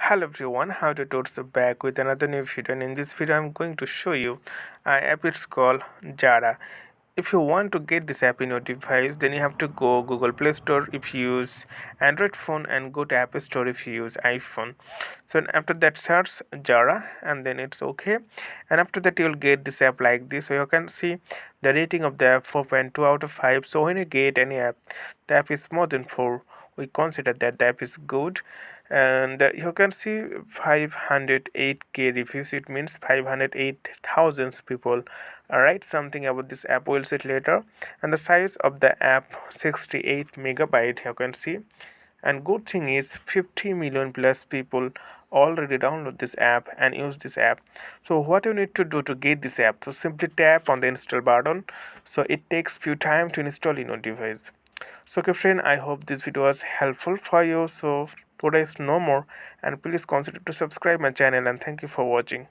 Hello everyone, how to towards the back with another new video, and in this video I'm going to show you an app. It's called Zara. If you want to get this app in your device, then you have to go Google Play Store if you use Android phone, and go to App Store if you use iPhone. So after that, search Zara and then it's okay, and after that you'll get this app like this. So you can see the rating of the app 4.2 out of 5. So when you get any app, the app is more than 4, we consider that the app is good. And you can see 508k reviews. It means 508,000 people write something about this app. We'll see it later. And the size of the app 68 megabyte, you can see. And good thing is 50 million plus people already download this app and use this app. So what you need to do to get this app, so simply tap on the install button. So it takes few time to install in your device. So okay friend, I hope this video was helpful for you. So today is no more, and please consider to subscribe my channel, and thank you for watching.